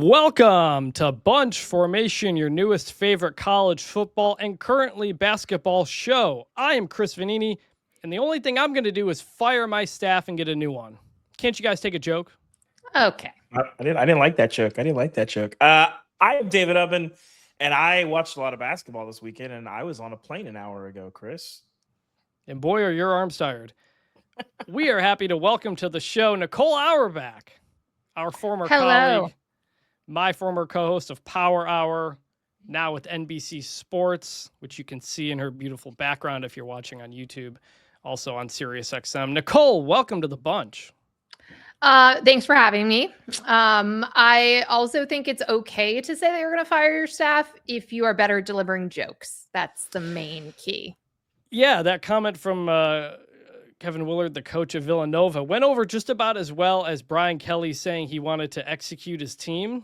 Welcome to Bunch Formation, your newest favorite college football and currently basketball show. I am Chris Vannini, and the only thing I'm going to do is fire my staff and get a new one. Can't you guys take a joke? Okay. I didn't like that joke. I am David Ubben, and I watched a lot of basketball this weekend, and I was on a plane an hour ago, Chris. And boy, are your arms tired. We are happy to welcome to the show Nicole Auerbach, our former colleague, my former co-host of Power Hour, now with NBC Sports, which you can see in her beautiful background if you're watching on YouTube, also on SiriusXM. Nicole, welcome to the bunch. Thanks for having me. I also think it's okay to say that you're going to fire your staff if you are better at delivering jokes. That's the main key. Yeah, that comment from Kevin Willard, the coach of Villanova, went over just about as well as Brian Kelly saying he wanted to execute his team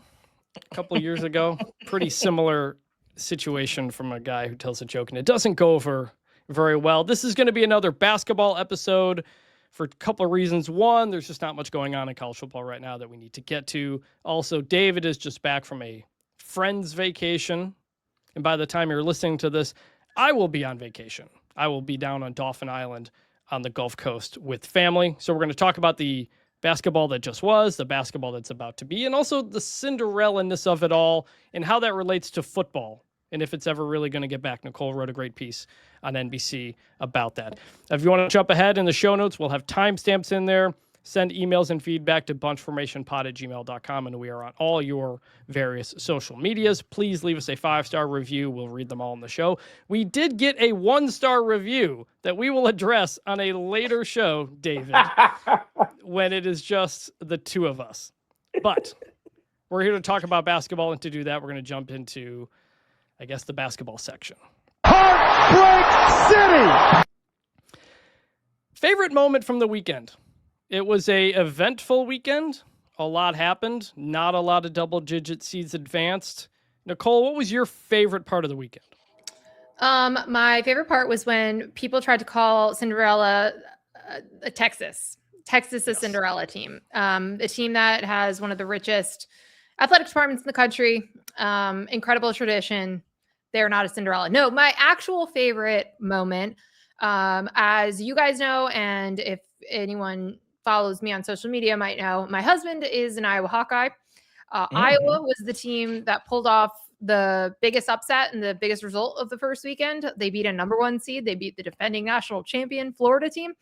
a couple of years ago. Pretty similar situation from a guy who tells a joke, and it doesn't go over very well. This is going to be another basketball episode for a couple of reasons. One, there's just not much going on in college football right now that we need to get to. Also, David is just back from a friend's vacation, and by the time you're listening to this, I will be on vacation. I will be down on Dauphin Island on the Gulf Coast with family. So we're going to talk about the basketball that just was, the basketball that's about to be, and also the Cinderella-ness of it all and how that relates to football and if it's ever really going to get back. Nicole wrote a great piece on NBC about that. If you want to jump ahead in the show notes, we'll have timestamps in there. Send emails and feedback to bunchformationpod@gmail.com, and we are on all your various social medias. Please leave us a 5-star review. We'll read them all on the show. We did get a 1-star review that we will address on a later show, David, when it is just the two of us. But we're here to talk about basketball, and to do that, we're going to jump into, I guess, the basketball section. Heartbreak City! Favorite moment from the weekend? It was a eventful weekend. A lot happened. Not a lot of double-digit seeds advanced. Nicole, what was your favorite part of the weekend? My favorite part was when people tried to call Cinderella Texas. Texas, a yes. Cinderella team. A team that has one of the richest athletic departments in the country. Incredible tradition. They're not a Cinderella. No, my actual favorite moment, as you guys know, and if anyone follows me on social media might know, my husband is an Iowa Hawkeye. Iowa was the team that pulled off the biggest upset and the biggest result of the first weekend. They beat a number 1 seed. They beat the defending national champion Florida team.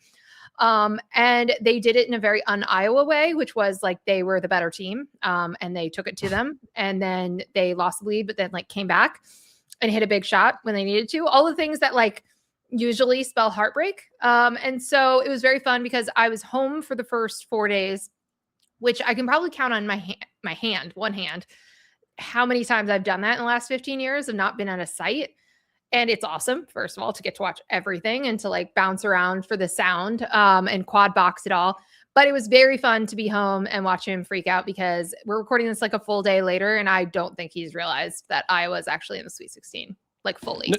And they did it in a very un-Iowa way, which was like they were the better team. And they took it to them, and then they lost the lead, but then like came back and hit a big shot when they needed to. All the things that like usually spell heartbreak. And so it was very fun because I was home for the first 4 days, which I can probably count on one hand, how many times I've done that in the last 15 years of not been at a site. And it's awesome, first of all, to get to watch everything and to like bounce around for the sound and quad box it all. But it was very fun to be home and watch him freak out because we're recording this like a full day later. And I don't think he's realized that Iowa is actually in the Sweet 16, like fully.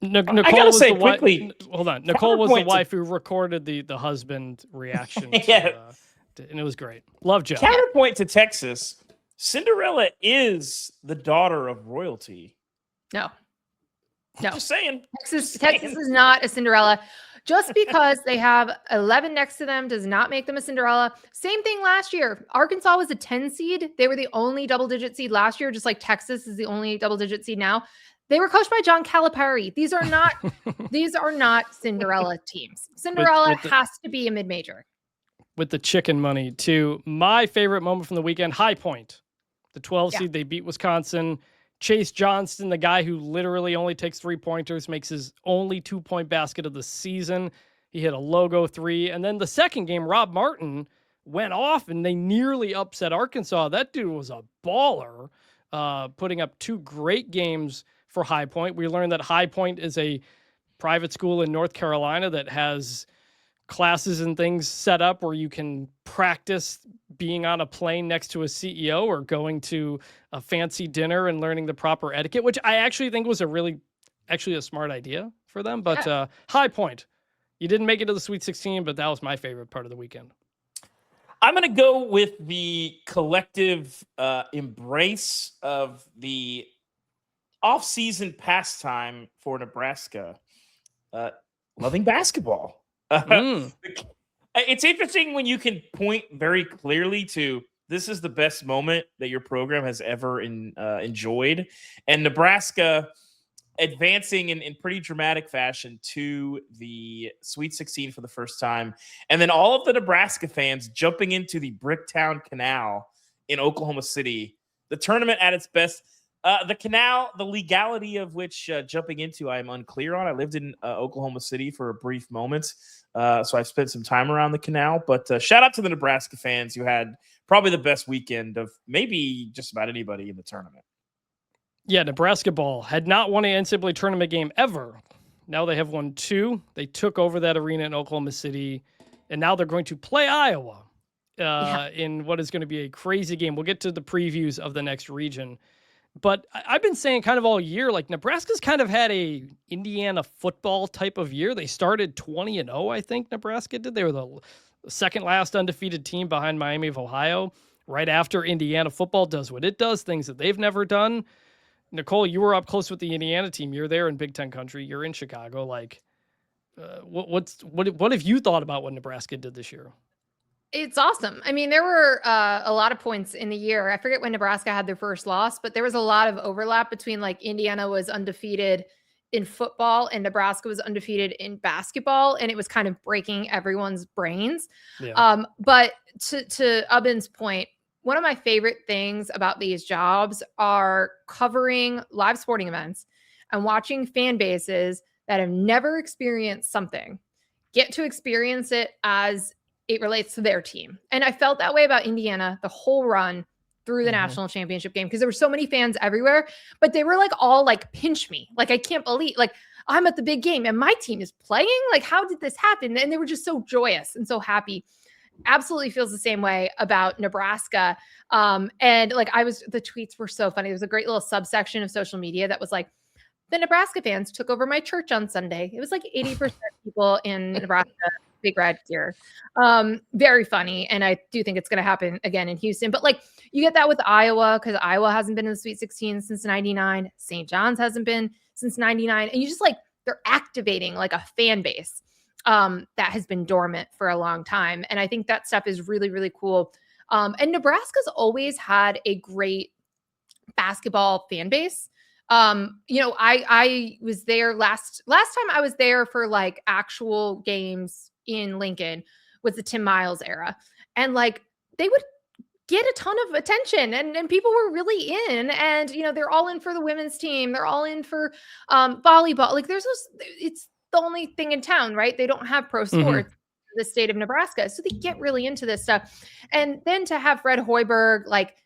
Nicole I gotta was say the quickly. Hold on. Nicole was the wife who recorded the husband reaction. And it was great. Love Joe. Counterpoint to Texas. Cinderella is the daughter of royalty. No. Just saying. Texas is not a Cinderella. Just because they have 11 next to them does not make them a Cinderella. Same thing last year. Arkansas was a 10 seed. They were the only double-digit seed last year, just like Texas is the only double-digit seed now. They were coached by John Calipari. These are not Cinderella teams. Cinderella has to be a mid-major. With the chicken money, too. My favorite moment from the weekend, High Point. The 12 seed, they beat Wisconsin. Chase Johnston, the guy who literally only takes 3-pointers, makes his only 2-point basket of the season. He hit a logo 3. And then the second game, Rob Martin went off, and they nearly upset Arkansas. That dude was a baller, putting up 2 great games for High Point. We learned that High Point is a private school in North Carolina that has classes and things set up where you can practice being on a plane next to a CEO or going to a fancy dinner and learning the proper etiquette, which I actually think was a smart idea for them. But High Point, you didn't make it to the Sweet 16, but that was my favorite part of the weekend. I'm going to go with the collective embrace of the off-season pastime for Nebraska, loving basketball. It's interesting when you can point very clearly to this is the best moment that your program has ever enjoyed, and Nebraska advancing in pretty dramatic fashion to the Sweet 16 for the first time. And then all of the Nebraska fans jumping into the Bricktown Canal in Oklahoma City. The tournament at its best. The canal, the legality of which jumping into, I am unclear on. I lived in Oklahoma City for a brief moment. So I've spent some time around the canal. But shout out to the Nebraska fans who had probably the best weekend of maybe just about anybody in the tournament. Yeah, Nebraska ball had not won an NCAA tournament game ever. Now they have won 2. They took over that arena in Oklahoma City, and now they're going to play Iowa in what is going to be a crazy game. We'll get to the previews of the next region. But I've been saying kind of all year, like Nebraska's kind of had a Indiana football type of year. They started 20-0, I think Nebraska did. They were the second last undefeated team behind Miami of Ohio, right after Indiana football does what it does, things that they've never done. Nicole, you were up close with the Indiana team. You're there in Big Ten country. You're in Chicago. Like, what have you thought about what Nebraska did this year? It's awesome. I mean, there were a lot of points in the year. I forget when Nebraska had their first loss, but there was a lot of overlap between like Indiana was undefeated in football and Nebraska was undefeated in basketball, and it was kind of breaking everyone's brains. Yeah. But to Ubben's point, one of my favorite things about these jobs are covering live sporting events and watching fan bases that have never experienced something get to experience it as it relates to their team. And I felt that way about Indiana the whole run through the national championship game, because there were so many fans everywhere, but they were like all like pinch me. Like, I can't believe, like, I'm at the big game and my team is playing. Like, how did this happen? And they were just so joyous and so happy. Absolutely feels the same way about Nebraska. And like, the tweets were so funny. There was a great little subsection of social media that was like, the Nebraska fans took over my church on Sunday. It was like 80% people in Nebraska, big red gear. Very funny. And I do think it's going to happen again in Houston. But like, you get that with Iowa, because Iowa hasn't been in the Sweet 16 since 99. St. John's hasn't been since 99. And you just like, they're activating like a fan base that has been dormant for a long time. And I think that stuff is really, really cool. And Nebraska's always had a great basketball fan base. I was there last time I was there for like actual games in Lincoln was the Tim Miles era. And like, they would get a ton of attention and people were really in, and, they're all in for the women's team. They're all in for volleyball. Like, it's the only thing in town, right? They don't have pro sports in the state of Nebraska. So they get really into this stuff. And then to have Fred Hoiberg, like,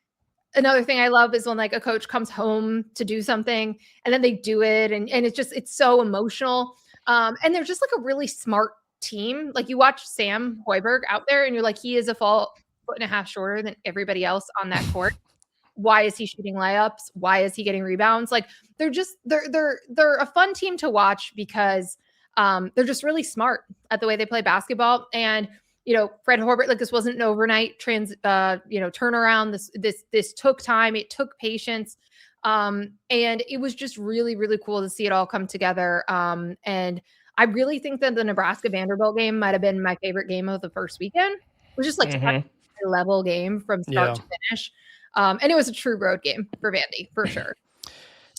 another thing I love is when like a coach comes home to do something and then they do it. And it's so emotional. And they're just like a really smart team. Like, you watch Sam Hoiberg out there and you're like, he is a foot and a half shorter than everybody else on that court. Why is he shooting layups? Why is he getting rebounds? Like, they're a fun team to watch because they're just really smart at the way they play basketball. And Fred Hoiberg, like, this wasn't an overnight turnaround. This took time. It took patience. And it was just really, really cool to see it all come together. And I really think that the Nebraska Vanderbilt game might've been my favorite game of the first weekend. It was just like such a level game from start to finish. And it was a true road game for Vandy, for sure.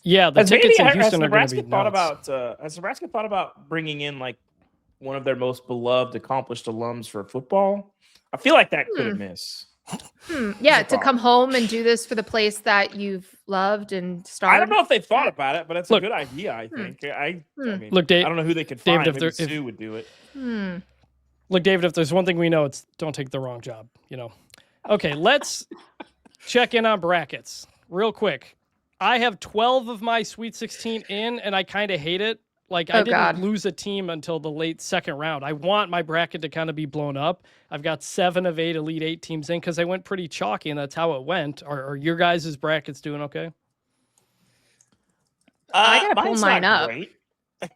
Yeah, the tickets in Houston are going to be nuts. Has Nebraska thought about bringing in like one of their most beloved, accomplished alums for football? I feel like that could have missed. Yeah, to come home and do this for the place that you've loved and started. I don't know if they thought about it, but it's a good idea, I think. I mean, look, Dave, I don't know who they could find. David, Maybe Sue would do it. Look, David, if there's one thing we know, it's don't take the wrong job, Okay, let's check in on brackets real quick. I have 12 of my Sweet 16 in, and I kind of hate it. Like, I didn't lose a team until the late second round. I want my bracket to kind of be blown up. I've got 7 of 8 Elite 8 teams in because I went pretty chalky, and that's how it went. Are your guys' brackets doing okay? I got to pull mine up.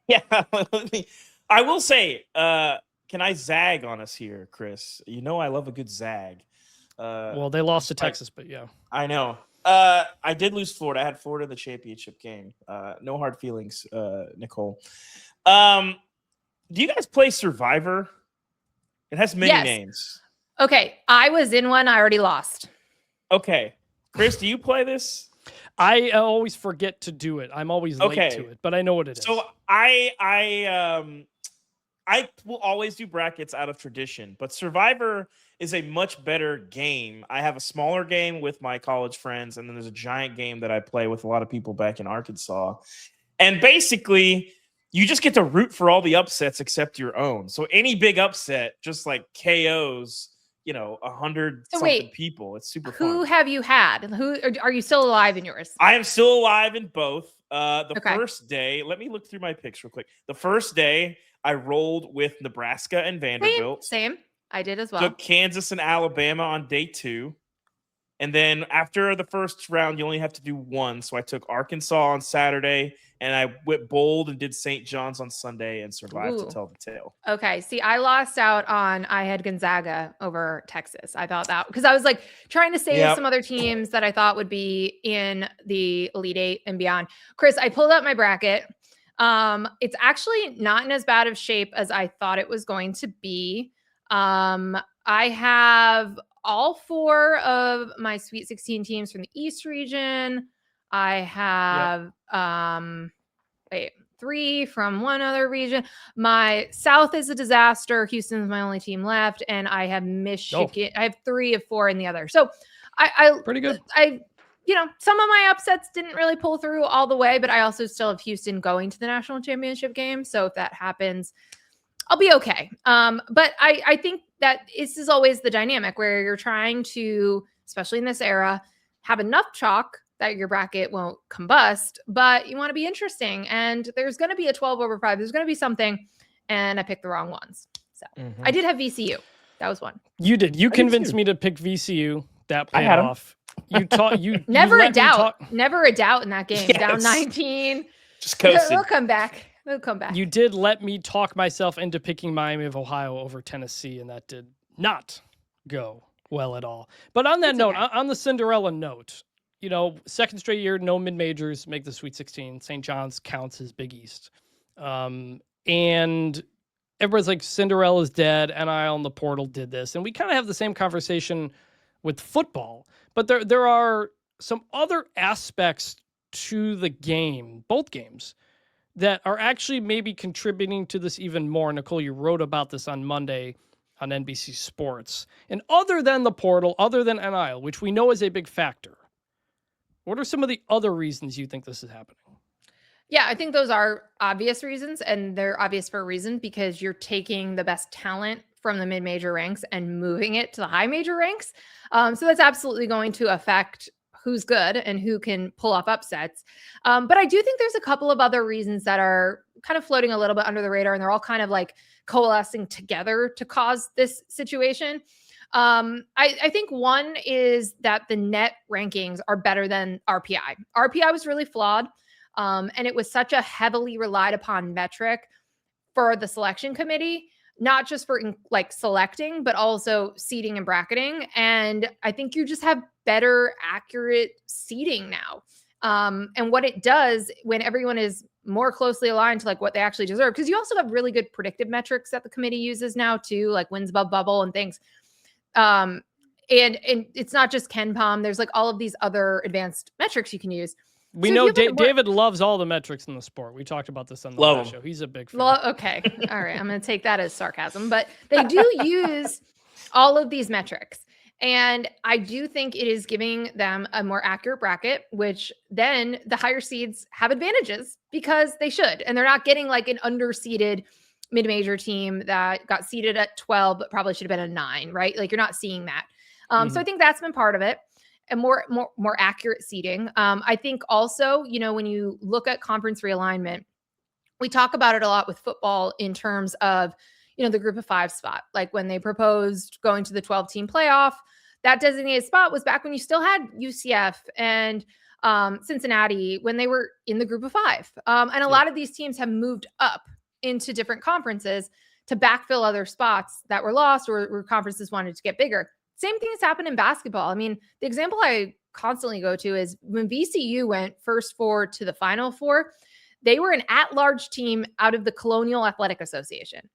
Yeah. I will say, can I zag on us here, Chris? You know I love a good zag. Well, they lost to Texas, but yeah. I know. I did lose Florida. I had Florida in the championship game. No hard feelings, Nicole. Do you guys play Survivor? It has many names. Okay, I was in one. I already lost. Okay. Chris, do you play this? I always forget to do it. I'm always late to it, but I know what it is. So I will always do brackets out of tradition, but Survivor is a much better game. I have a smaller game with my college friends, and then there's a giant game that I play with a lot of people back in Arkansas. And basically, you just get to root for all the upsets except your own. So any big upset just like KOs, 100 something people. It's super fun. Who have you had? Who are you still alive in yours? I am still alive in both. First day, let me look through my picks real quick. The first day, I rolled with Nebraska and Vanderbilt. Same. I did as well. Took Kansas and Alabama on day 2. And then after the first round, you only have to do one. So I took Arkansas on Saturday, and I went bold and did St. John's on Sunday and survived to tell the tale. Okay. See, I lost out I had Gonzaga over Texas. I thought that because I was like trying to save some other teams that I thought would be in the Elite Eight and beyond. Chris, I pulled up my bracket. It's actually not in as bad of shape as I thought it was going to be. I have all 4 of my Sweet 16 teams from the East region. I have 3 from one other region. My South is a disaster. Houston's my only team left, and I have Michigan. I have 3 of 4 in the other. So I pretty good. Some of my upsets didn't really pull through all the way, but I also still have Houston going to the national championship game. So if that happens, I'll be okay. But I think that this is always the dynamic where you're trying to, especially in this era, have enough chalk that your bracket won't combust, but you want to be interesting. And there's going to be a 12 over 5. There's going to be something. And I picked the wrong ones. So I did have VCU. That was one. You did. You convinced me to pick VCU. That paid off. Never a doubt. Never a doubt in that game. Yes. Down 19. Just coasted. They'll come back. They'll come back. You did let me talk myself into picking Miami of Ohio over Tennessee, and that did not go well at all. But on that note, on the Cinderella note, second straight year, no mid-majors make the Sweet 16. St. John's counts as Big East. And everybody's like, Cinderella's dead. NIL and the portal did this. And we kind of have the same conversation with football. But there are some other aspects to the game, both games, that are actually maybe contributing to this even more. Nicole, you wrote about this on Monday on NBC Sports. And other than the portal, other than NIL, which we know is a big factor, what are some of the other reasons you think this is happening? Yeah, I think those are obvious reasons, and they're obvious for a reason because you're taking the best talent from the mid-major ranks and moving it to the high major ranks. So that's absolutely going to affect who's good and who can pull off upsets. But I do think there's a couple of other reasons that are kind of floating a little bit under the radar, and they're all kind of like coalescing together to cause this situation. I think one is that the net rankings are better than RPI. RPI was really flawed. And it was such a heavily relied upon metric for the selection committee, not just for selecting, but also seeding and bracketing. And I think you just have better accurate seeding now. And what it does when everyone is more closely aligned to what they actually deserve, because you also have really good predictive metrics that the committee uses now too, like wins above bubble and things. And it's not just KenPom. There's all of these other advanced metrics you can use. We know David loves all the metrics in the sport. We talked about this on the last show. He's a big fan. Okay. All right. I'm going to take that as sarcasm, but they do use all of these metrics. And I do think it is giving them a more accurate bracket, which then the higher seeds have advantages because they should. And they're not getting an underseeded mid-major team that got seeded at 12, but probably should have been a 9, right? You're not seeing that. So I think that's been part of it. And more accurate seeding. I think also, when you look at conference realignment, we talk about it a lot with football in terms of, the group of 5 spot. When they proposed going to the 12-team playoff, that designated spot was back when you still had UCF and Cincinnati when they were in the group of 5. And a lot of these teams have moved up into different conferences to backfill other spots that were lost or conferences wanted to get bigger. Same thing has happened in basketball. I mean, the example I constantly go to is when VCU went first four to the Final Four, they were an at-large team out of the Colonial Athletic Association.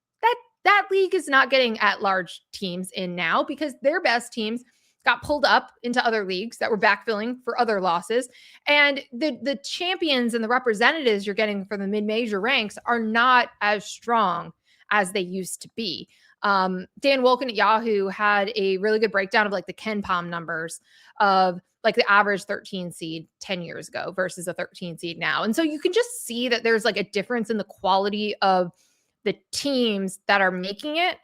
That league is not getting at-large teams in now because their best teams got pulled up into other leagues that were backfilling for other losses. And the champions and the representatives you're getting for the mid-major ranks are not as strong as they used to be. Dan Wolken at Yahoo had a really good breakdown of like the Ken Palm numbers of like the average 13 seed 10 years ago versus a 13 seed now. And so you can just see that there's like a difference in the quality of the teams that are making it,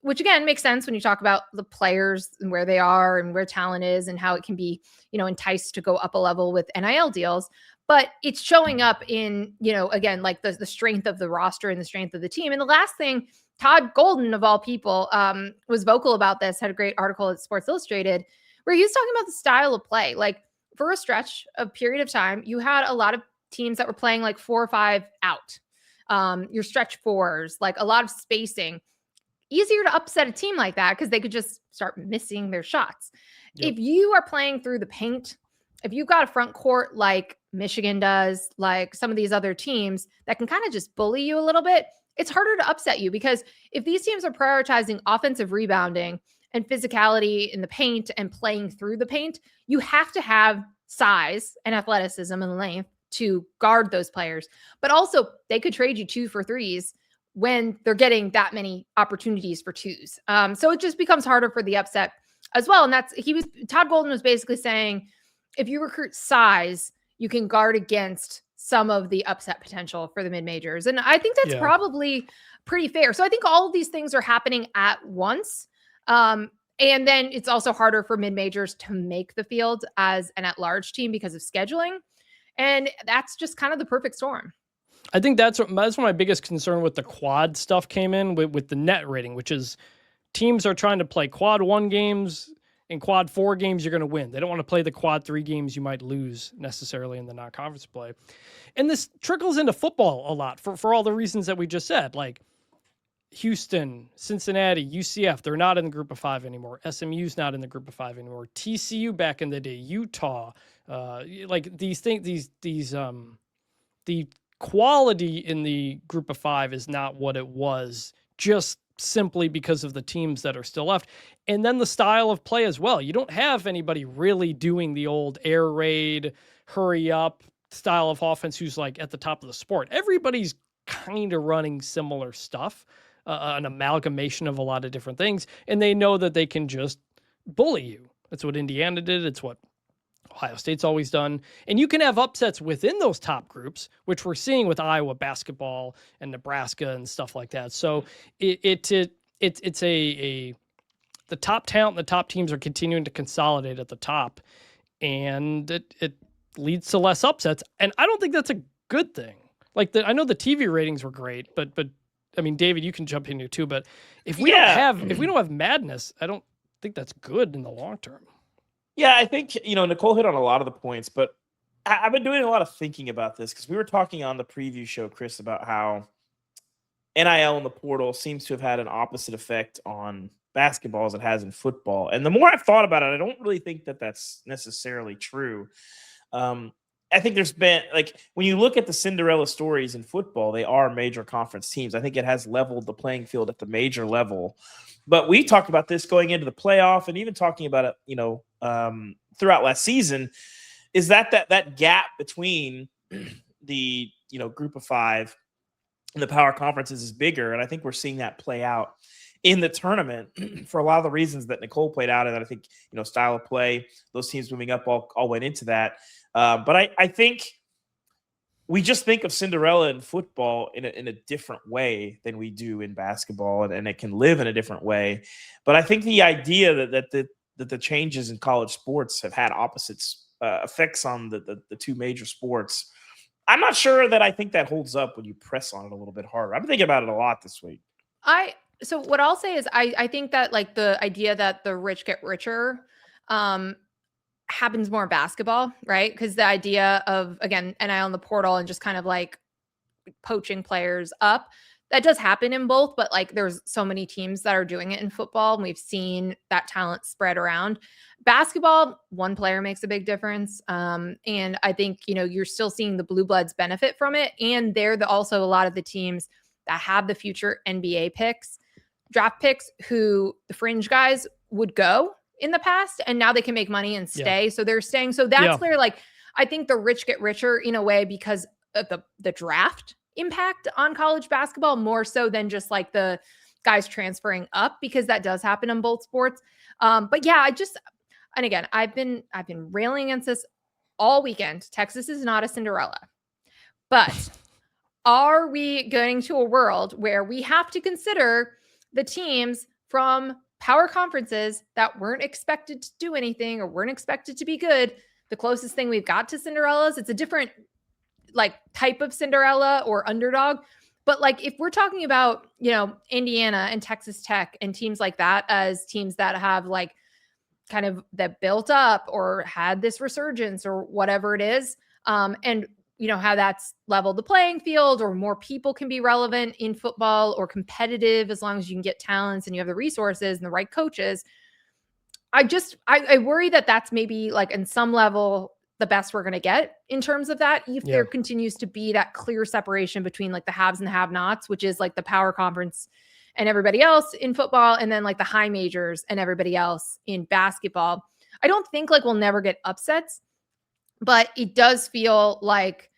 which again makes sense when you talk about the players and where they are and where talent is and how it can be, enticed to go up a level with NIL deals. But it's showing up in, again, like the strength of the roster and the strength of the team. And the last thing, Todd Golden, of all people, was vocal about this, had a great article at Sports Illustrated, where he was talking about the style of play. Like for a stretch of period of time, you had a lot of teams that were playing like 4 or 5 out. Your stretch fours, like a lot of spacing. Easier to upset a team like that because they could just start missing their shots. Yep. If you are playing through the paint, if you've got a front court like Michigan does, like some of these other teams that can kind of just bully you a little bit, it's harder to upset you because if these teams are prioritizing offensive rebounding and physicality in the paint and playing through the paint, you have to have size and athleticism and length to guard those players. But also they could trade you 2 for 3s when they're getting that many opportunities for 2s. So it just becomes harder for the upset as well. And Todd Golden was basically saying, if you recruit size, you can guard against some of the upset potential for the mid-majors. And I think that's probably pretty fair. So I think all of these things are happening at once. And then it's also harder for mid-majors to make the field as an at-large team because of scheduling. And that's just kind of the perfect storm. I think that's my biggest concern with the quad stuff came in with the net rating, which is teams are trying to play quad 1 games and quad 4 games you're going to win. They don't want to play the quad 3 games you might lose necessarily in the non-conference play. And this trickles into football a lot for all the reasons that we just said, like Houston, Cincinnati, UCF, they're not in the group of 5 anymore. SMU's not in the group of 5 anymore. TCU back in the day, Utah, like these things, the quality in the group of 5 is not what it was just simply because of the teams that are still left. And then the style of play as well. You don't have anybody really doing the old air raid, hurry up style of offense who's like at the top of the sport. Everybody's kind of running similar stuff, an amalgamation of a lot of different things. And they know that they can just bully you. That's what Indiana did. It's what Ohio State's always done. And you can have upsets within those top groups, which we're seeing with Iowa basketball and Nebraska and stuff like that. So it's the top talent and the top teams are continuing to consolidate at the top, and it leads to less upsets. And I don't think that's a good thing. Like I know the TV ratings were great, but I mean, David, you can jump in here too. But if we don't have madness, I don't think that's good in the long term. Yeah, I think, Nicole hit on a lot of the points, but I've been doing a lot of thinking about this because we were talking on the preview show, Chris, about how NIL and the portal seems to have had an opposite effect on basketball as it has in football. And the more I've thought about it, I don't really think that that's necessarily true. I think there's been, like, when you look at the Cinderella stories in football, they are major conference teams. I think it has leveled the playing field at the major level. But we talked about this going into the playoff and even talking about it, throughout last season, is that gap between the, group of 5 and the power conferences is bigger. And I think we're seeing that play out in the tournament for a lot of the reasons that Nicole played out. And I think, style of play, those teams moving up all went into that. But I think we just think of Cinderella in football in a different way than we do in basketball, and it can live in a different way. But I think the idea that the changes in college sports have had opposite effects on the 2 major sports, I'm not sure that I think that holds up when you press on it a little bit harder. I've been thinking about it a lot this week. So what I'll say is I think that like the idea that the rich get richer happens more in basketball, right? Because the idea of, again, NIL in the portal and just kind of like poaching players up, that does happen in both, but like there's so many teams that are doing it in football, and we've seen that talent spread around. Basketball, one player makes a big difference. And I think, you're still seeing the blue bloods benefit from it. And they're also a lot of the teams that have the future NBA picks, draft picks, who the fringe guys would go in the past, and now they can make money and stay. Yeah. So they're staying. So that's where, like, I think the rich get richer in a way because of the draft impact on college basketball, more so than just like the guys transferring up, because that does happen in both sports. But yeah, and again, I've been railing against this all weekend. Texas is not a Cinderella, but are we going to a world where we have to consider the teams from power conferences that weren't expected to do anything or weren't expected to be good? The closest thing we've got to Cinderellas, it's a different like type of Cinderella or underdog. But like, if we're talking about, Indiana and Texas Tech and teams like that as teams that have like kind of that built up or had this resurgence or whatever it is, and how that's leveled the playing field, or more people can be relevant in football or competitive as long as you can get talents and you have the resources and the right coaches. I worry that that's maybe like in some level the best we're going to get in terms of that. If there continues to be that clear separation between like the haves and the have-nots, which is like the power conference and everybody else in football, and then like the high majors and everybody else in basketball. I don't think like we'll never get upsets, but it does feel like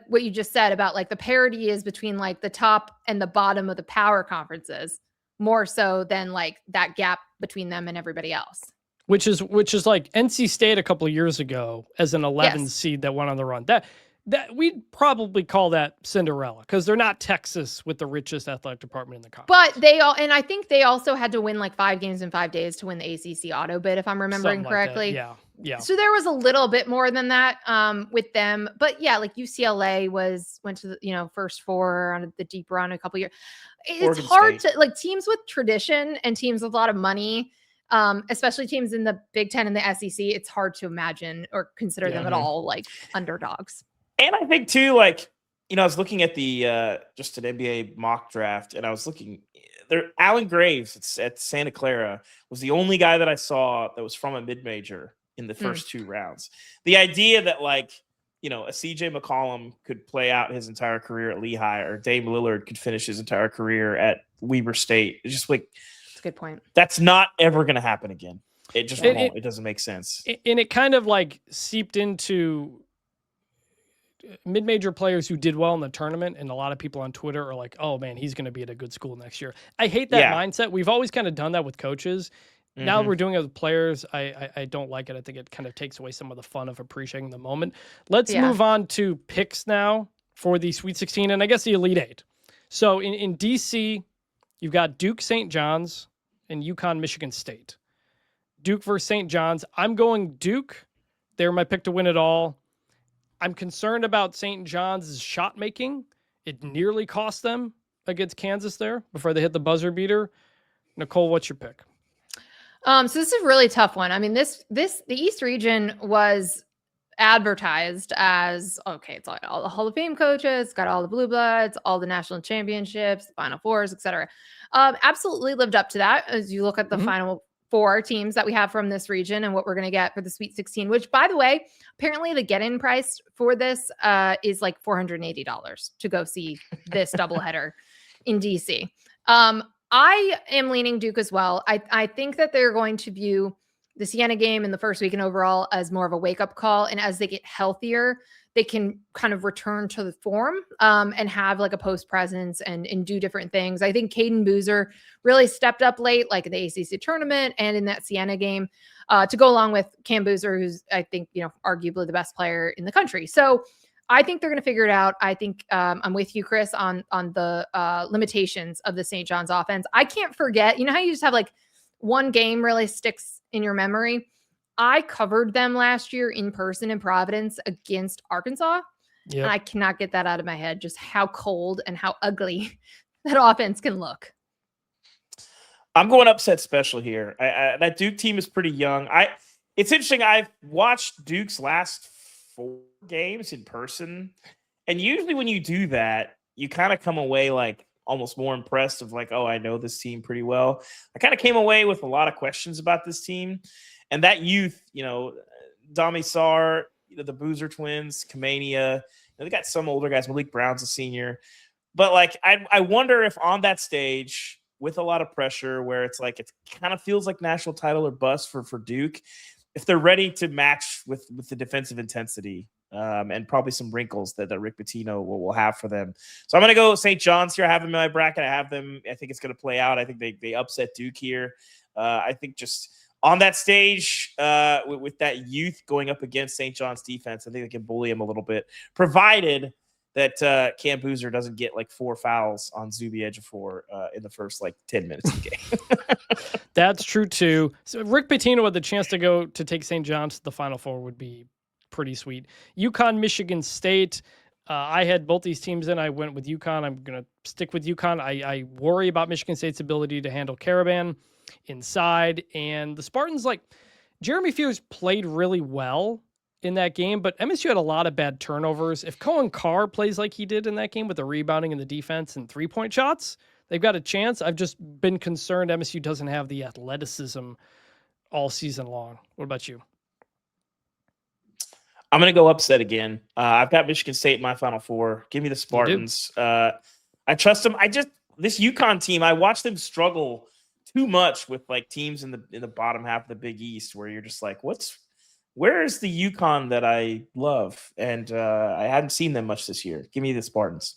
what you just said about like the parity is between like the top and the bottom of the power conferences, more so than like that gap between them and everybody else. Which is like NC State a couple of years ago as an 11 seed that went on the run. That we'd probably call that Cinderella, because they're not Texas with the richest athletic department in the conference. But I think they also had to win like 5 games in 5 days to win the ACC auto bid, if I'm remembering correctly. Yeah. So there was a little bit more than that with them. But yeah, like UCLA went to the first 4 on the deep run a couple years. It's Oregon hard State. to like teams with tradition and teams with a lot of money, especially teams in the Big Ten and the SEC. It's hard to imagine or consider them at all like underdogs. And I think too, like, I was looking at the just an NBA mock draft, and I was looking there. Alan Graves at Santa Clara was the only guy that I saw that was from a mid-major in the first 2 rounds. The idea that like, a CJ McCollum could play out his entire career at Lehigh, or Dame Lillard could finish his entire career at Weber State. It's just like, that's a good point. That's not ever going to happen again. It just won't. It doesn't make sense. And it kind of like seeped into mid-major players who did well in the tournament, and a lot of people on Twitter are like, oh man, he's going to be at a good school next year. I hate that mindset. We've always kind of done that with coaches. Now we're doing it with players. I don't like it. I think it kind of takes away some of the fun of appreciating the moment. Let's move on to picks now for the Sweet 16 and I guess the Elite 8. So in DC, you've got Duke, St. John's, and UConn, Michigan State. Duke versus St. John's. I'm going Duke. They're my pick to win it all. I'm concerned about St. John's shot making. It nearly cost them against Kansas there before they hit the buzzer beater. Nicole, what's your pick? So this is a really tough one. I mean, the East region was advertised as, okay, it's all the Hall of Fame coaches, got all the blue bloods, all the national championships, Final Fours, etc. Absolutely lived up to that. As you look at the Final Four teams that we have from this region and what we're going to get for the Sweet 16, which, by the way, apparently the get-in price for this is like $480 to go see this doubleheader in DC. I am leaning Duke as well. I think that they're going to view the Siena game in the first weekend overall as more of a wake-up call. And as they get healthier, they can kind of return to the form and have like a post presence and do different things. I think Caden Boozer really stepped up late, like in the ACC tournament and in that Siena game, to go along with Cam Boozer, who's, I think, arguably the best player in the country. So I think they're going to figure it out. I think I'm with you, Chris, on the limitations of the St. John's offense. I can't forget, how you just have like one game really sticks in your memory. I covered them last year in person in Providence against Arkansas. Yep. And I cannot get that out of my head, just how cold and how ugly that offense can look. I'm going upset special here. That Duke team is pretty young. It's interesting. I've watched Duke's last 4 games in person, and usually when you do that, you kind of come away like, almost more impressed of like, oh, I know this team pretty well. I kind of came away with a lot of questions about this team. And that youth, Dami Sarr, the Boozer twins, Kamania, they got some older guys. Malik Brown's a senior. But like, I wonder if on that stage with a lot of pressure where it's like, it kind of feels like national title or bust for Duke, if they're ready to match with the defensive intensity and probably some wrinkles that Rick Pitino will have for them. So I'm going to go St. John's here. I have them in my bracket. I think it's going to play out. I think they upset Duke here. I think just on that stage with that youth going up against St. John's defense, I think they can bully him a little bit, provided that Cam Boozer doesn't get like 4 fouls on Zuby Ejiofor in the first like 10 minutes of the game. That's true too. So Rick Pitino with the chance to take St. John's to the Final Four would be pretty sweet. UConn, Michigan State. I had both these teams in. I went with UConn. I'm going to stick with UConn. I worry about Michigan State's ability to handle Caravan inside. And the Spartans, like Jeremy Fears played really well in that game, but MSU had a lot of bad turnovers. If Cohen Carr plays like he did in that game with the rebounding and the defense and 3-point shots, they've got a chance. I've just been concerned MSU doesn't have the athleticism all season long. What about you? I'm going to go upset again. I've got Michigan State in my Final Four. Give me the Spartans. I trust them. This UConn team, I watched them struggle too much with like teams in the bottom half of the Big East where you're just like, where is the UConn that I love? And I hadn't seen them much this year. Give me the Spartans.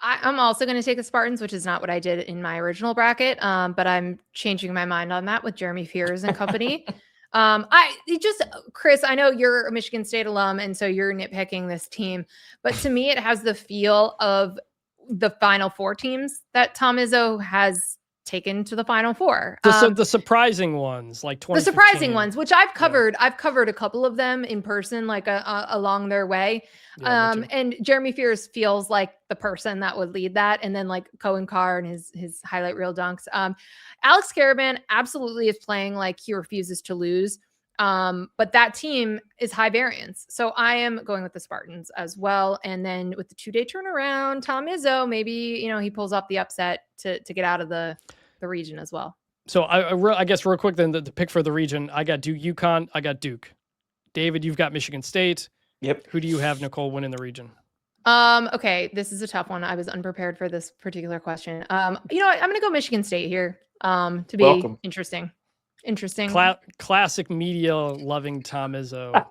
I'm also going to take the Spartans, which is not what I did in my original bracket. But I'm changing my mind on that with Jeremy Fears and company. Chris, I know you're a Michigan State alum, and so you're nitpicking this team, but to me, it has the feel of the Final Four teams that Tom Izzo has taken to the Final Four. The surprising ones, like 2015. The surprising ones, which I've covered. Yeah. I've covered a couple of them in person, like along their way. Yeah, and Jeremy Fears feels like the person that would lead that. And then like Cohen Carr and his highlight reel dunks. Alex Caravan absolutely is playing like he refuses to lose. But that team is high variance. So I am going with the Spartans as well. And then with the 2-day turnaround, Tom Izzo, maybe, he pulls up the upset to get out of the region as well. So I guess real quick, then the pick for the region, I got Duke, UConn. I got Duke. David, you've got Michigan State. Yep. Who do you have, Nicole, win in the region? Okay. This is a tough one. I was unprepared for this particular question. I'm going to go Michigan State here, to be Welcome. Interesting. Classic media loving Tom Izzo.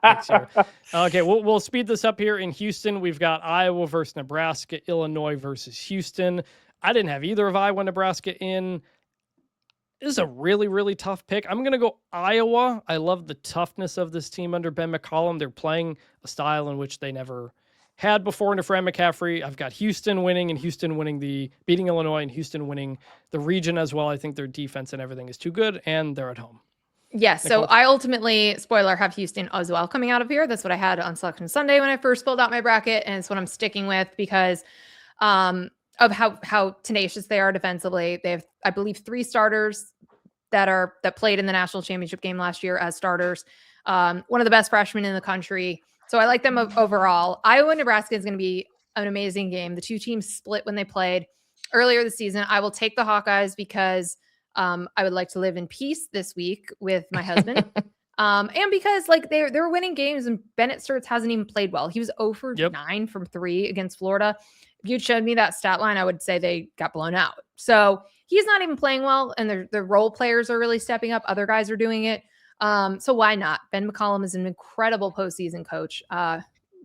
Okay, we'll speed this up here. In Houston, we've got Iowa versus Nebraska, Illinois versus Houston. I didn't have either of Iowa, Nebraska in. This is a really, really tough pick. I'm going to go Iowa. I love the toughness of this team under Ben McCollum. They're playing a style in which they never had before under Fran McCaffrey. I've got Houston winning, and Houston beating Illinois, and Houston winning the region as well. I think their defense and everything is too good, and they're at home. Yes. Nicole? So I ultimately, spoiler, have Houston as well coming out of here. That's what I had on Selection Sunday when I first filled out my bracket, and it's what I'm sticking with because of how tenacious they are defensively. They have, I believe, 3 starters that played in the national championship game last year as starters. One of the best freshmen in the country. So I like them overall. Iowa, Nebraska is going to be an amazing game. The two teams split when they played earlier this season. I will take the Hawkeyes because I would like to live in peace this week with my husband. And because like they're winning games, and Bennett Sturts hasn't even played well. He was 0 for 9 from 3 against Florida. If you'd showed me that stat line, I would say they got blown out. So he's not even playing well, and the role players are really stepping up. Other guys are doing it. So why not? Ben McCollum is an incredible postseason coach.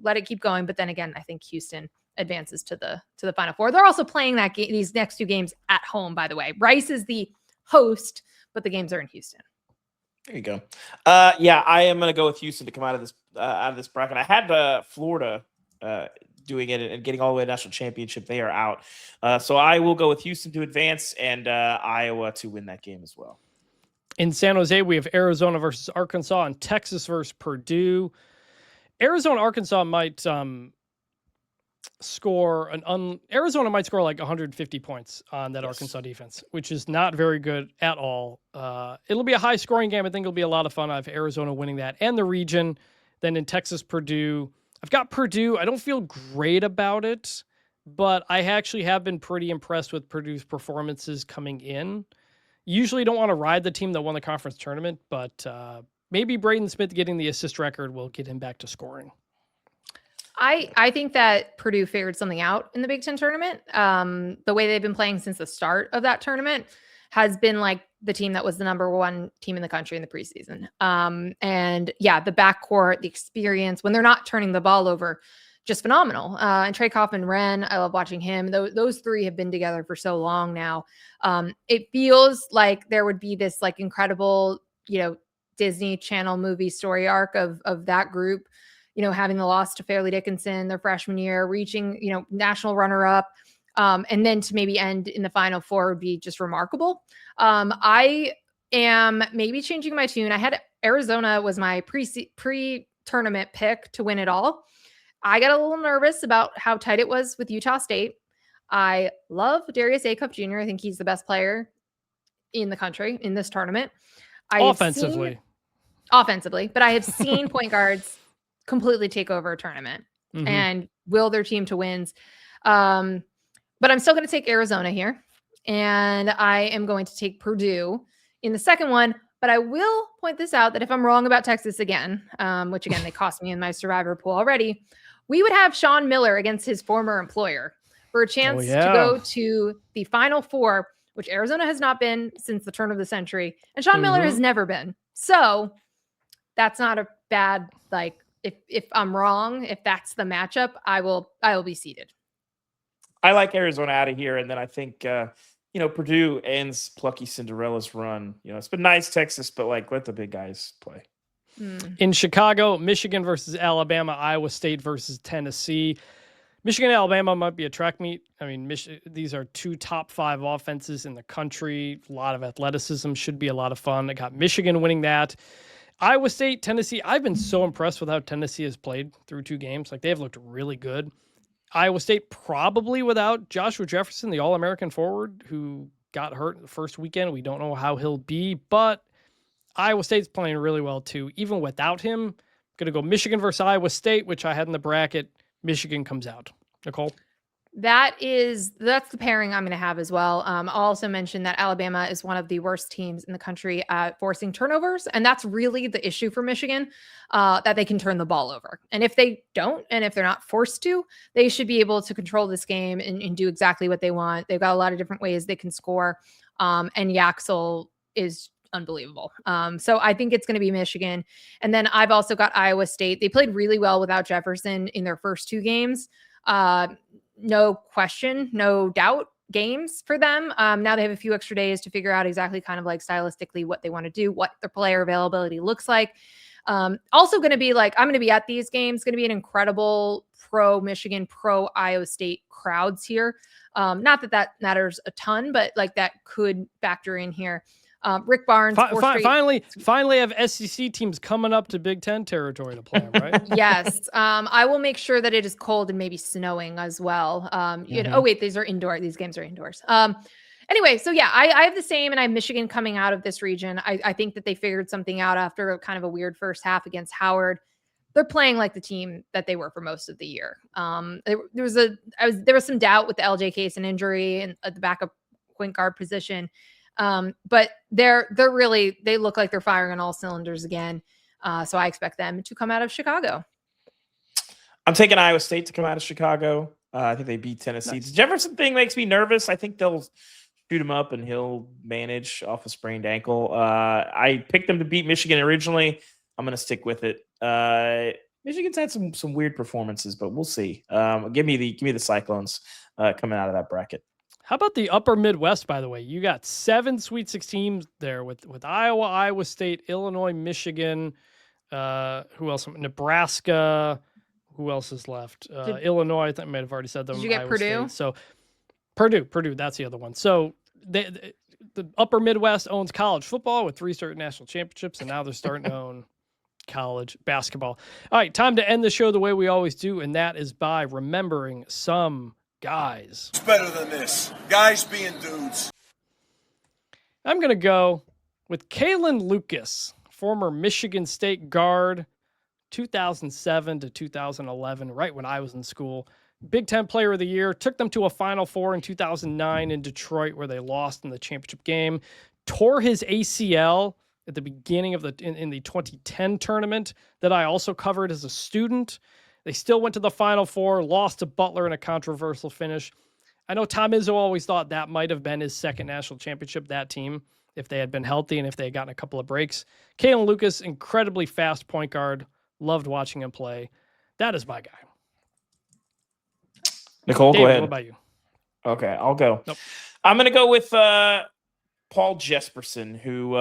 Let it keep going. But then again, I think Houston advances to the Final Four. They're also playing these next 2 games at home, by the way. Rice is the host, but the games are in Houston. There you go. Yeah, I am going to go with Houston to come out of this bracket. I had Florida doing it and getting all the way to national championship. They are out. So I will go with Houston to advance and Iowa to win that game as well. In San Jose, we have Arizona versus Arkansas and Texas versus Purdue. Arizona, Arkansas might Arizona might score like 150 points on that Arkansas defense, which is not very good at all. It'll be a high scoring game. I think it'll be a lot of fun. I have Arizona winning that and the region. Then in Texas, Purdue, I've got Purdue. I don't feel great about it. but I actually have been pretty impressed with Purdue's performances coming in. Usually don't want to ride the team that won the conference tournament, but maybe Braden Smith getting the assist record will get him back to scoring. I think that Purdue figured something out in the Big Ten tournament. The way they've been playing since the start of that tournament has been like the team that was the number one team in the country in the preseason. And yeah, the backcourt, the experience when they're not turning the ball over, just phenomenal. And Trey Kaufman-Renn, I love watching him. Those three have been together for so long now. It feels like there would be this like incredible, Disney Channel movie story arc of that group, having the loss to Fairleigh Dickinson their freshman year, reaching, national runner-up, and then to maybe end in the Final Four would be just remarkable. I am maybe changing my tune. I had Arizona was my pre-tournament pick to win it all. I got a little nervous about how tight it was with Utah State. I love Darius Acuff Jr. I think he's the best player in the country in this tournament. Offensively, but I have seen point guards completely take over a tournament and will their team to wins. But I'm still going to take Arizona here, and I am going to take Purdue in the second one. But I will point this out that if I'm wrong about Texas again, which again, they cost me in my survivor pool already, we would have Sean Miller against his former employer for a chance to go to the Final Four, which Arizona has not been since the turn of the century. And Sean Miller has never been. So that's not a bad, like, if I'm wrong, if that's the matchup, I will be seated. I like Arizona out of here. And then I think, Purdue ends plucky Cinderella's run. It's been nice, Texas, but like, let the big guys play. In Chicago, Michigan versus Alabama, Iowa State versus Tennessee. Michigan and Alabama might be a track meet. I mean, these are two top 5 offenses in the country. A lot of athleticism, should be a lot of fun. I got Michigan winning that. Iowa State, Tennessee. I've been so impressed with how Tennessee has played through 2 games. Like, they've looked really good. Iowa State probably without Joshua Jefferson, the All-American forward, who got hurt the first weekend. We don't know how he'll be, but Iowa State's playing really well too. Even without him, I'm going to go Michigan versus Iowa State, which I had in the bracket. Michigan comes out. Nicole? That's the pairing I'm going to have as well. I'll also mention that Alabama is one of the worst teams in the country at forcing turnovers. And that's really the issue for Michigan, that they can turn the ball over. And if they don't, and if they're not forced to, they should be able to control this game and do exactly what they want. They've got a lot of different ways they can score. And Yaxel is unbelievable. So I think it's going to be Michigan. And then I've also got Iowa State. They played really well without Jefferson in their first 2 games. No question, no doubt games for them. Now they have a few extra days to figure out exactly kind of like stylistically what they want to do, what their player availability looks like. Also going to be like, I'm going to be at these games, going to be an incredible pro Michigan, pro Iowa State crowds here. Not that matters a ton, but like that could factor in here. Rick Barnes. Finally have SEC teams coming up to Big Ten territory to play them, right? Yes. I will make sure that it is cold and maybe snowing as well. Oh wait, these are indoor. These games are indoors. Anyway, so yeah, I have the same, and I have Michigan coming out of this region. I think that they figured something out after kind of a weird first half against Howard. They're playing like the team that they were for most of the year. There was some doubt with the LJ case and injury and at the backup point guard position. But they look like they're firing on all cylinders again. So I expect them to come out of Chicago. I'm taking Iowa State to come out of Chicago. I think they beat Tennessee. Nice. The Jefferson thing makes me nervous. I think they'll shoot him up and he'll manage off a sprained ankle. I picked them to beat Michigan originally. I'm going to stick with it. Michigan's had some weird performances, but we'll see. Give me the Cyclones coming out of that bracket. How about the upper Midwest, by the way? You got 7 Sweet 16 there with Iowa, Iowa State, Illinois, Michigan. Who else? Nebraska. Who else is left? Illinois, I think I might have already said them. Did you get Iowa Purdue? State. So Purdue, that's the other one. So the upper Midwest owns college football with 3 straight national championships, and now they're starting to own college basketball. All right, time to end the show the way we always do, and that is by remembering some guys. It's better than this. Guys being dudes. I'm going to go with Kalen Lucas, former Michigan State guard, 2007 to 2011, right when I was in school. Big Ten Player of the Year, took them to a Final Four in 2009 in Detroit, where they lost in the championship game, tore his ACL at the beginning of in the 2010 tournament that I also covered as a student. They still went to the Final Four, lost to Butler in a controversial finish. I know Tom Izzo always thought that might have been his second national championship, that team, if they had been healthy and if they had gotten a couple of breaks. Kalen Lucas, incredibly fast point guard. Loved watching him play. That is my guy. Nicole, David, go ahead. what about you? Okay, I'll go. Nope. I'm going to go with Paul Jesperson, who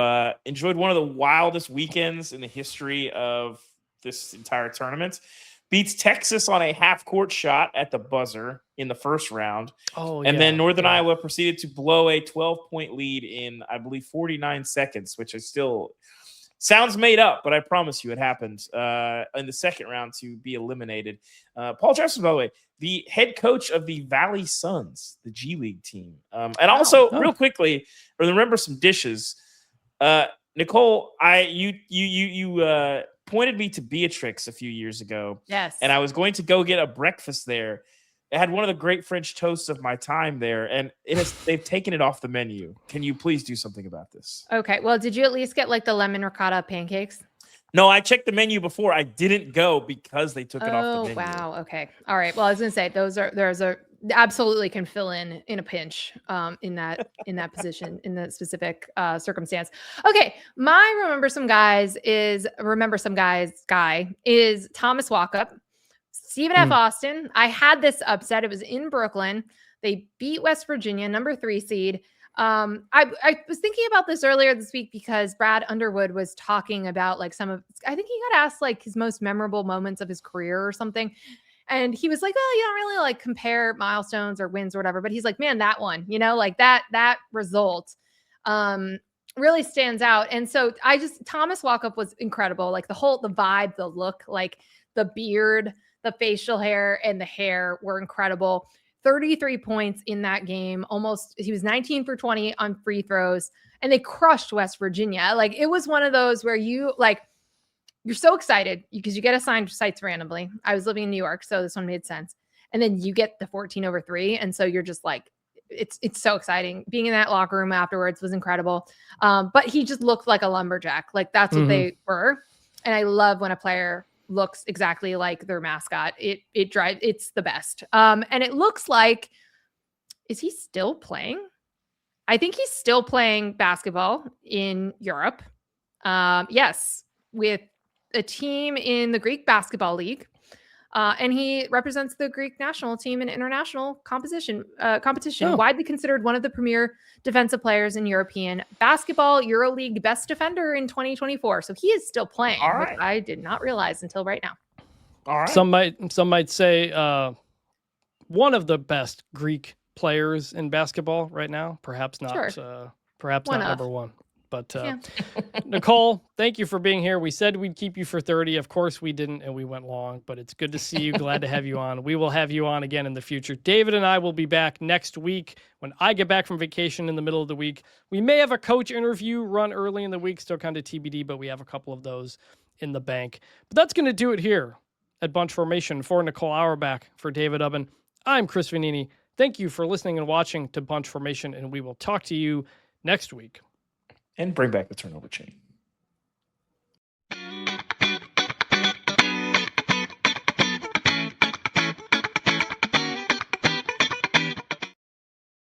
enjoyed one of the wildest weekends in the history of this entire tournament. Beats Texas on a half-court shot at the buzzer in the first round. Then Northern Iowa proceeded to blow a 12-point lead in, I believe, 49 seconds, which is still sounds made up, but I promise you it happened in the second round to be eliminated. Paul Jefferson, by the way, the head coach of the Valley Suns, the G League team. And also, real quickly, remember some dishes. Nicole, you pointed me to Beatrix a few years ago. Yes. And I was going to go get a breakfast there. It had one of the great French toasts of my time there, and they've taken it off the menu. Can you please do something about this? Okay. Well, did you at least get like the lemon ricotta pancakes? No, I checked the menu before. I didn't go because they took it off the menu. Wow. Okay. All right. Well, I was gonna say there's absolutely can fill in a pinch in that position in the specific circumstance. Okay, my remember some guys guy is Thomas Walkup, Stephen F. Austin. I had this upset. It was in Brooklyn. They beat West Virginia, number 3 seed. I was thinking about this earlier this week because Brad Underwood was talking about like I think he got asked like his most memorable moments of his career or something. And he was like, well, you don't really like compare milestones or wins or whatever. But he's like, man, that one, like that result really stands out. And so Thomas Walkup was incredible. Like the vibe, the look, like the beard, the facial hair and the hair were incredible. 33 points in that game. He was 19 for 20 on free throws and they crushed West Virginia. Like it was one of those where you're so excited because you get assigned sites randomly. I was living in New York, so this one made sense. And then you get the 14/3. And so you're just like, it's so exciting. Being in that locker room afterwards was incredible. But he just looked like a lumberjack. Like that's what they were. And I love when a player looks exactly like their mascot. It's the best. And it looks like, is he still playing? I think he's still playing basketball in Europe. Yes, with a team in the Greek Basketball League. And he represents the Greek national team in international competition, widely considered one of the premier defensive players in European basketball, EuroLeague best defender in 2024. So he is still playing, which I did not realize until right now. All right. Some might say one of the best Greek players in basketball right now. Perhaps not. Perhaps not number one. But Nicole, thank you for being here. We said we'd keep you for 30. Of course we didn't, and we went long, but it's good to see you. Glad to have you on. We will have you on again in the future. David and I will be back next week when I get back from vacation in the middle of the week. We may have a coach interview run early in the week, still kind of TBD, but we have a couple of those in the bank. But that's going to do it here at Bunch Formation. For Nicole Auerbach, for David Ubben, I'm Chris Vannini. Thank you for listening and watching to Bunch Formation, and we will talk to you next week. And bring back the turnover chain.